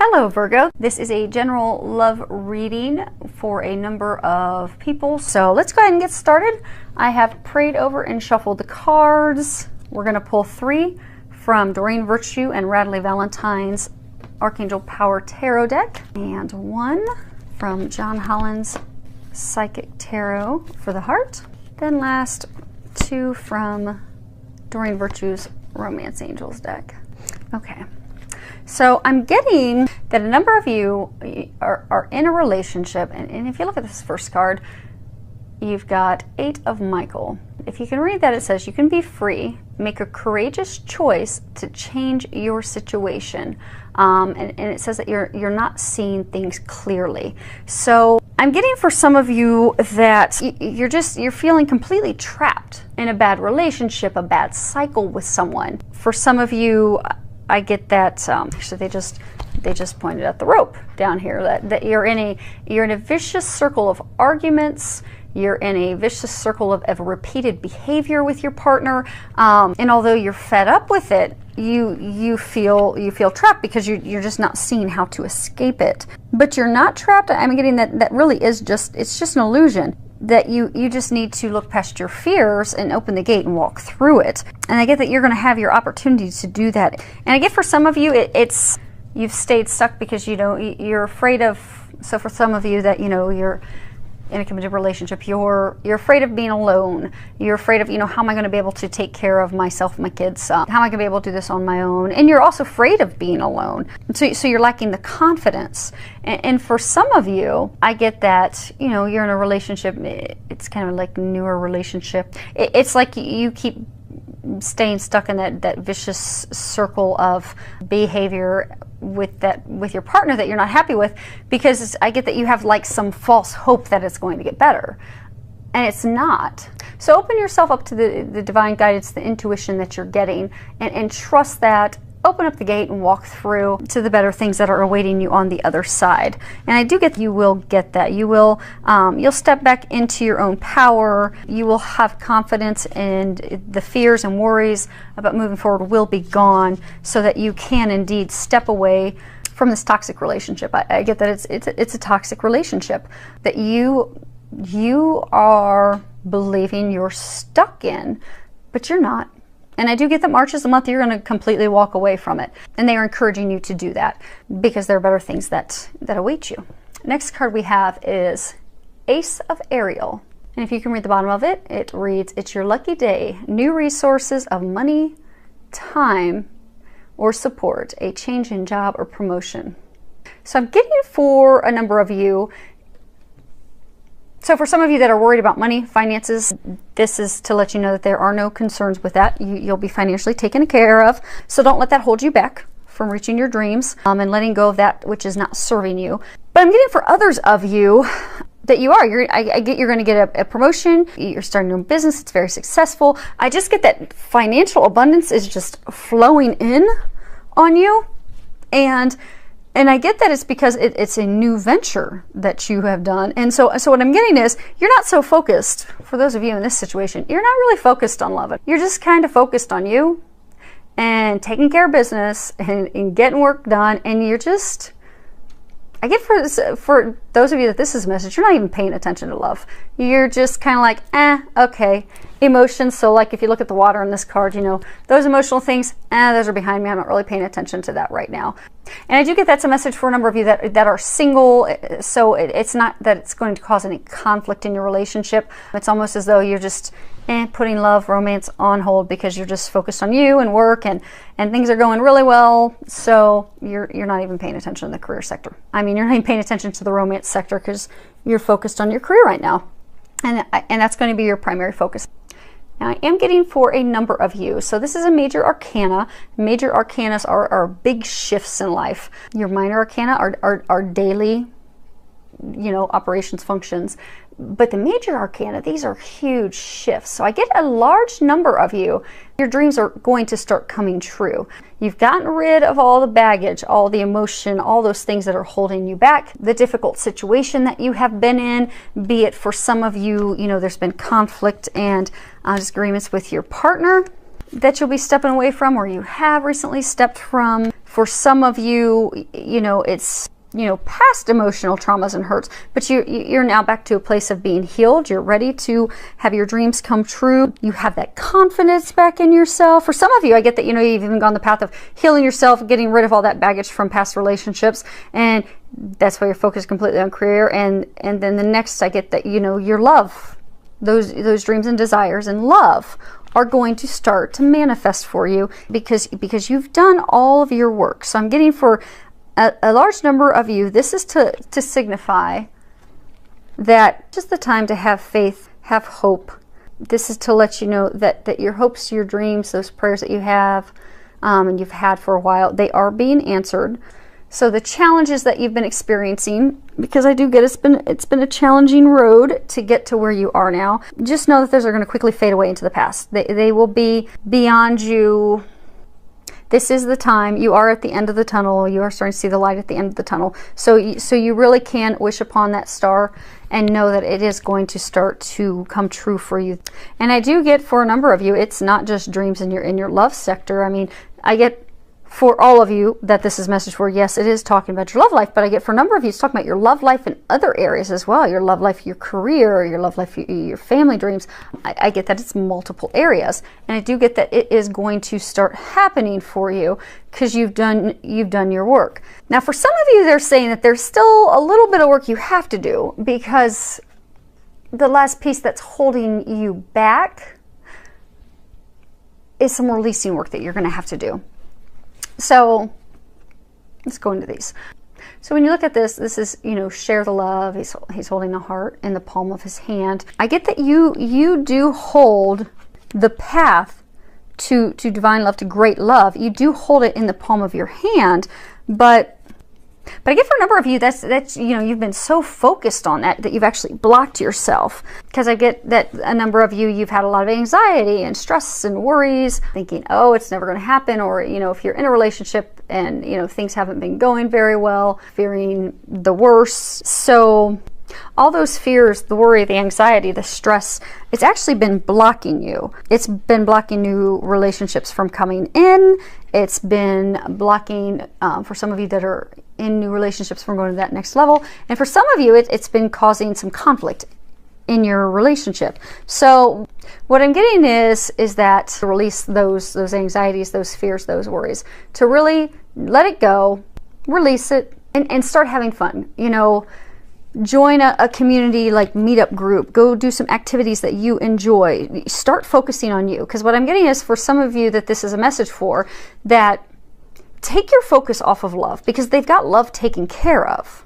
Hello Virgo, this is a general love reading for a number of people, so let's go ahead and get started. I have prayed over and shuffled the cards. We're going to pull 3 from Doreen Virtue and Radley Valentine's Archangel Power Tarot deck, and 1 from John Holland's Psychic Tarot for the heart. Then last 2 from Doreen Virtue's Romance Angels deck. Okay. So I'm getting that a number of you are in a relationship, and if you look at this first card, you've got 8 of Michael. If you can read that, it says you can be free, make a courageous choice to change your situation, and it says that you're not seeing things clearly. So I'm getting for some of you that you're feeling completely trapped in a bad relationship, a bad cycle with someone. For some of you, I get that, actually they just pointed at the rope down here, that you're in a vicious circle of arguments, you're in a vicious circle of repeated behavior with your partner, and although you're fed up with it, you feel trapped because you're just not seeing how to escape it. But you're not trapped. I'm getting that really is it's just an illusion. That you just need to look past your fears and open the gate and walk through it. And I get that you're going to have your opportunity to do that. And I get for some of you, it's you've stayed stuck because you're afraid of. So for some of you that you're in a committed relationship, you're afraid of being alone. You're afraid of how am I going to be able to take care of myself and my kids? How am I going to be able to do this on my own? And you're also afraid of being alone. So you're lacking the confidence. And for some of you, I get that you're in a relationship. It's kind of like a newer relationship. It's like you keep staying stuck in that vicious circle of behavior with your partner that you're not happy with, because I get that you have like some false hope that it's going to get better, and it's not. So open yourself up to the divine guidance, the intuition that you're getting, and trust that. Open up the gate and walk through to the better things that are awaiting you on the other side. And I do get you will get that. You'll step back into your own power. You will have confidence, and the fears and worries about moving forward will be gone, so that you can indeed step away from this toxic relationship. I get that it's a toxic relationship that you are believing you're stuck in, but you're not. And I do get that March is the month you're going to completely walk away from it. And they are encouraging you to do that because there are better things that await you. Next card we have is Ace of Ariel. And if you can read the bottom of it, it reads, it's your lucky day. New resources of money, time, or support. A change in job or promotion. So I'm getting for a number of you. So for some of you that are worried about money, finances, this is to let you know that there are no concerns with that. You'll be financially taken care of. So don't let that hold you back from reaching your dreams and letting go of that which is not serving you. But I'm getting for others of you that I get you're going to get a promotion. You're starting your own business. It's very successful. I just get that financial abundance is just flowing in on you. And I get that it's because it's a new venture that you have done. And so what I'm getting is you're not so focused, for those of you in this situation, you're not really focused on love. You're just kind of focused on you and taking care of business and getting work done. And you're just, I get for those of you that this is a message, you're not even paying attention to love. You're just kind of like, okay. Emotions, so like if you look at the water on this card, those emotional things, those are behind me. I'm not really paying attention to that right now. And I do get that's a message for a number of you that are single, so it's not that it's going to cause any conflict in your relationship. It's almost as though you're just putting love, romance on hold because you're just focused on you and work, and things are going really well, so you're not even paying attention to the career sector. I mean, you're not even paying attention to the romance sector because you're focused on your career right now. And that's going to be your primary focus. Now, I am getting for a number of you. So this is a major arcana. Major arcanas are big shifts in life. Your minor arcana are daily, operations, functions. But the major arcana, these are huge shifts. So I get a large number of you. Your dreams are going to start coming true. You've gotten rid of all the baggage, all the emotion, all those things that are holding you back. The difficult situation that you have been in, be it for some of you, there's been conflict and disagreements with your partner. that you'll be stepping away from, or you have recently stepped from. For some of you, you know, it's, you know, past emotional traumas and hurts, but you're now back to a place of being healed. You're ready to have your dreams come true. You have that confidence back in yourself. For some of you, I get that, you know, you've even gone the path of healing yourself, getting rid of all that baggage from past relationships, and that's why you're focused completely on career. And then the next, I get that, you know, your love, those dreams and desires and love are going to start to manifest for you because you've done all of your work. So I'm getting for a large number of you, this is to signify that just the time to have faith, have hope. This is to let you know that your hopes, your dreams, those prayers that you have and you've had for a while, they are being answered. So the challenges that you've been experiencing, because I do get it's been a challenging road to get to where you are now, just know that those are going to quickly fade away into the past. They will be beyond you. This is the time. You are at the end of the tunnel. You are starting to see the light at the end of the tunnel. So you really can wish upon that star and know that it is going to start to come true for you. And I do get for a number of you, it's not just dreams in your love sector. I mean, I get for all of you that this is a message for. Yes, it is talking about your love life, but I get for a number of you, it's talking about your love life in other areas as well. Your love life, your career, your love life, your family dreams. I get that it's multiple areas, and I do get that it is going to start happening for you because you've done your work. Now, for some of you, they're saying that there's still a little bit of work you have to do because the last piece that's holding you back is some releasing work that you're going to have to do. So let's go into these. So when you look at this is, you know, share the love. He's holding a heart in the palm of his hand. I get that you do hold the path to divine love, to great love. You do hold it in the palm of your hand, but I get for a number of you, that's you know, you've been so focused on that you've actually blocked yourself. Because I get that a number of you, you've had a lot of anxiety and stress and worries, thinking, oh, it's never going to happen. Or, you know, if you're in a relationship and, you know, things haven't been going very well, fearing the worst. So all those fears, the worry, the anxiety, the stress, it's actually been blocking you. It's been blocking new relationships from coming in. It's been blocking, for some of you that are in new relationships, from going to that next level. And for some of you, it's been causing some conflict in your relationship. So what I'm getting is that to release those anxieties, those fears, those worries, to really let it go, release it, and start having fun. You know, join a community like meetup group. Go do some activities that you enjoy. Start focusing on you. Because what I'm getting is for some of you that this is a message for, that take your focus off of love, because they've got love taken care of.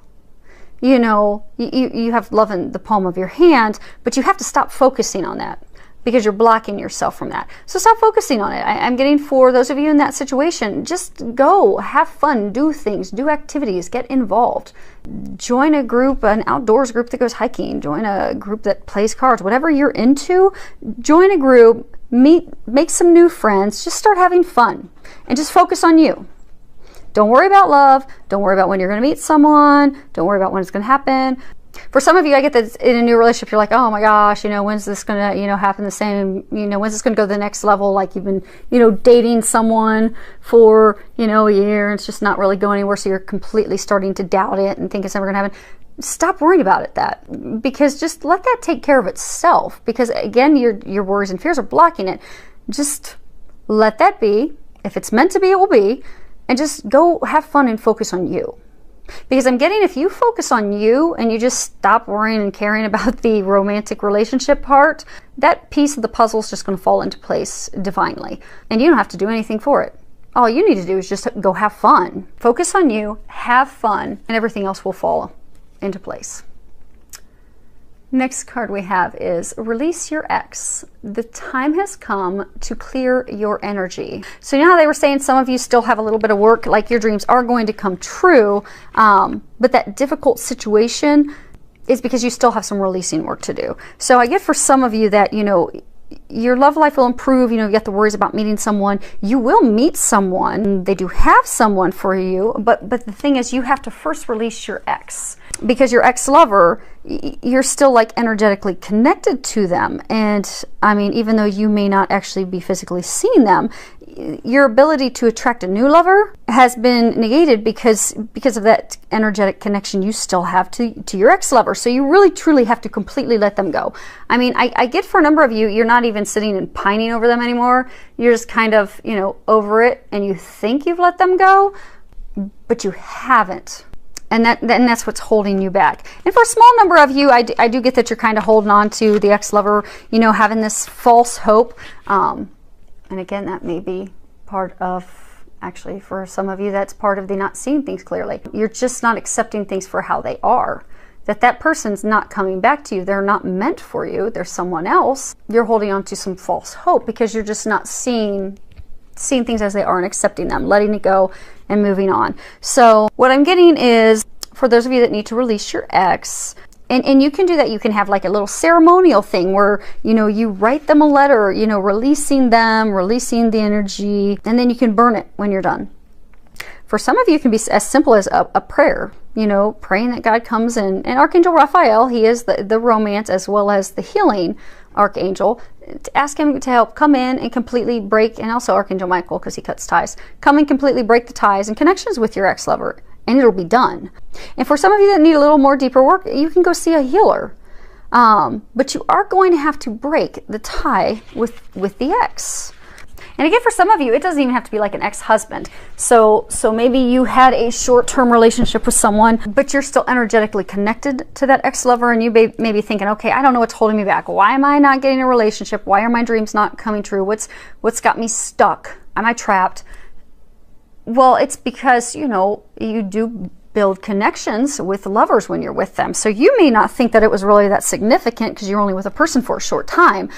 You know, you have love in the palm of your hand, but you have to stop focusing on that because you're blocking yourself from that. So stop focusing on it. I'm getting for those of you in that situation, just go, have fun, do things, do activities, get involved. Join a group, an outdoors group that goes hiking, join a group that plays cards, whatever you're into, join a group, make some new friends, just start having fun and just focus on you. Don't worry about love. Don't worry about when you're going to meet someone. Don't worry about when it's going to happen. For some of you, I get that in a new relationship, you're like, oh my gosh, you know, when's this going to, you know, happen the same, you know, when's this going to go to the next level? Like you've been, you know, dating someone for, you know, a year and it's just not really going anywhere. So you're completely starting to doubt it and think it's never going to happen. Stop worrying about it, because just let that take care of itself. Because again, your worries and fears are blocking it. Just let that be. If it's meant to be, it will be. And just go have fun and focus on you. Because I'm getting, if you focus on you and you just stop worrying and caring about the romantic relationship part, that piece of the puzzle is just going to fall into place divinely. And you don't have to do anything for it. All you need to do is just go have fun. Focus on you, have fun, and everything else will fall into place. Next card we have is Release Your Ex. The time has come to clear your energy. So you know how they were saying some of you still have a little bit of work, like your dreams are going to come true, but that difficult situation is because you still have some releasing work to do. So I get for some of you that, you know, your love life will improve. You know, you get the worries about meeting someone. You will meet someone. They do have someone for you, but the thing is, you have to first release your ex, because your ex-lover, you're still like energetically connected to them. And I mean, even though you may not actually be physically seeing them, your ability to attract a new lover has been negated because of that energetic connection you still have to your ex-lover. So you really truly have to completely let them go. I mean, I get for a number of you, you're not even sitting and pining over them anymore. You're just kind of, you know, over it, and you think you've let them go, but you haven't. And that's what's holding you back. And for a small number of you, I do get that you're kind of holding on to the ex-lover, you know, having this false hope. And again, that may be part of, actually, for some of you, that's part of the not seeing things clearly. You're just not accepting things for how they are. That person's not coming back to you. They're not meant for you. They're someone else. You're holding on to some false hope because you're just not seeing things as they are and accepting them, letting it go and moving on. So what I'm getting is, for those of you that need to release your ex, and you can do that. You can have like a little ceremonial thing where, you know, you write them a letter, you know, releasing them, releasing the energy, and then you can burn it when you're done. For some of you, it can be as simple as a prayer, you know, praying that God comes in. And Archangel Raphael, he is the romance as well as the healing archangel. To ask him to help come in and completely break, and also Archangel Michael, because he cuts ties, come and completely break the ties and connections with your ex-lover, and it'll be done. And for some of you that need a little more deeper work, you can go see a healer. But you are going to have to break the tie with the ex. And again, for some of you, it doesn't even have to be like an ex-husband. So maybe you had a short-term relationship with someone, but you're still energetically connected to that ex-lover, and you may be thinking, okay, I don't know what's holding me back. Why am I not getting a relationship? Why are my dreams not coming true? What's got me stuck? Am I trapped? Well, it's because, you know, you do build connections with lovers when you're with them. So you may not think that it was really that significant because you're only with a person for a short time,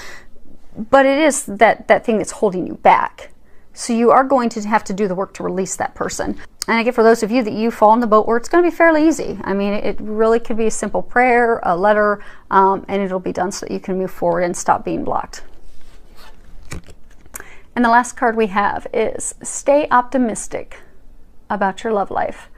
but it is that thing that's holding you back. So you are going to have to do the work to release that person. And again, for those of you that you fall in the boat where it's going to be fairly easy. I mean, it really could be a simple prayer, a letter, and it'll be done so that you can move forward and stop being blocked. And the last card we have is stay optimistic about your love life.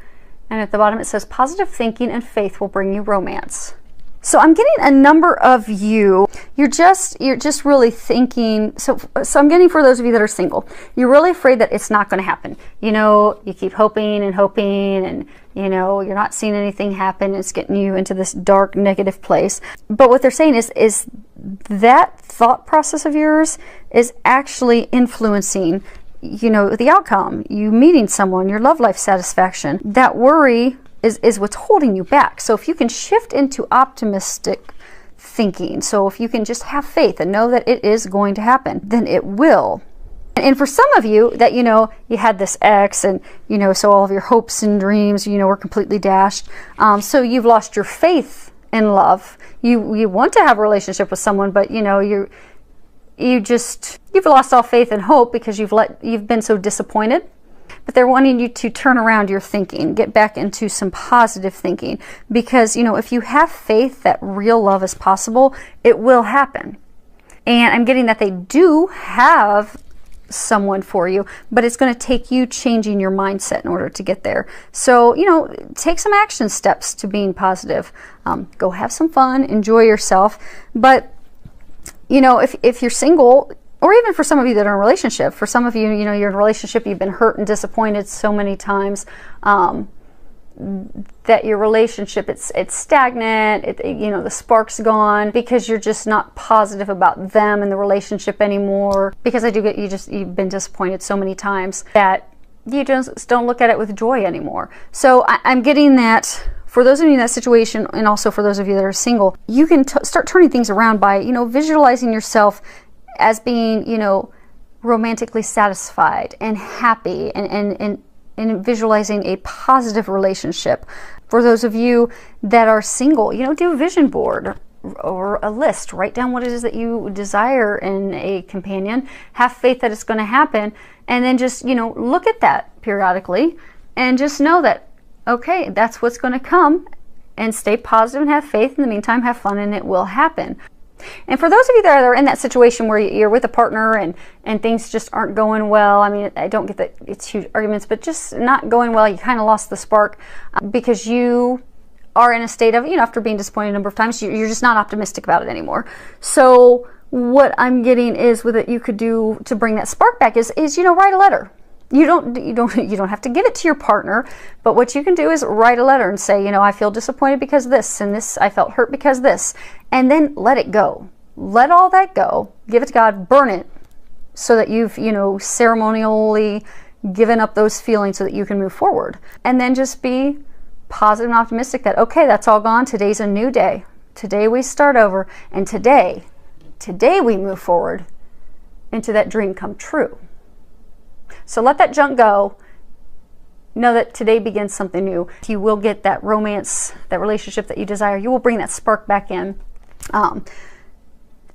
And at the bottom it says positive thinking and faith will bring you romance. So I'm getting a number of you, you're just really thinking, so I'm getting, for those of you that are single, you're really afraid that it's not going to happen. You know, you keep hoping and hoping, and you know, you're not seeing anything happen. It's getting you into this dark, negative place. But what they're saying is that thought process of yours is actually influencing, you know, the outcome, you meeting someone, your love life satisfaction. That worry is what's holding you back. So if you can shift into optimistic thinking, so if you can just have faith and know that it is going to happen, then it will. And for some of you that, you know, you had this ex, and, you know, so all of your hopes and dreams, you know, were completely dashed. So you've lost your faith in love. You want to have a relationship with someone, but, you know, you've lost all faith and hope because you've been so disappointed. But they're wanting you to turn around your thinking, get back into some positive thinking, because, you know, if you have faith that real love is possible, it will happen. And I'm getting that they do have someone for you, but it's going to take you changing your mindset in order to get there. So, you know, take some action steps to being positive. Go have some fun, enjoy yourself. But, you know, if you're single, or even for some of you that are in a relationship, for some of you, you know, you're in a relationship, you've been hurt and disappointed so many times that your relationship, it's stagnant, you know, the spark's gone because you're just not positive about them and the relationship anymore. Because I do get, you've been disappointed so many times that you just don't look at it with joy anymore. So I'm getting that for those of you in that situation, and also for those of you that are single, you can start turning things around by, you know, visualizing yourself as being, you know, romantically satisfied and happy, and visualizing a positive relationship. For those of you that are single, you know, do a vision board or a list. Write down what it is that you desire in a companion. Have faith that it's going to happen, and then just, you know, look at that periodically and just know that, okay, that's what's going to come, and stay positive and have faith. In the meantime, have fun, and it will happen. And for those of you that are in that situation where you're with a partner and things just aren't going well, I mean, I don't get that it's huge arguments, but just not going well, you kind of lost the spark because you are in a state of, after being disappointed a number of times, you're just not optimistic about it anymore. So what I'm getting is with it, you could do to bring that spark back is write a letter. You don't have to give it to your partner, but what you can do is write a letter and say, I feel disappointed because this, and this, I felt hurt because this, and then let it go. Let all that go. Give it to God. Burn it, so that you've ceremonially given up those feelings so that you can move forward. And then just be positive and optimistic that, okay, that's all gone. Today's a new day. Today we start over, and today we move forward into that dream come true. So let that junk go. Know that today begins something new. You will get that romance, that relationship that you desire. You will bring that spark back in, and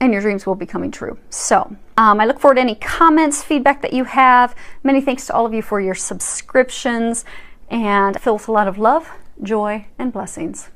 your dreams will be coming true. So I look forward to any comments, feedback that you have. Many thanks to all of you for your subscriptions, and filled with a lot of love, joy, and blessings.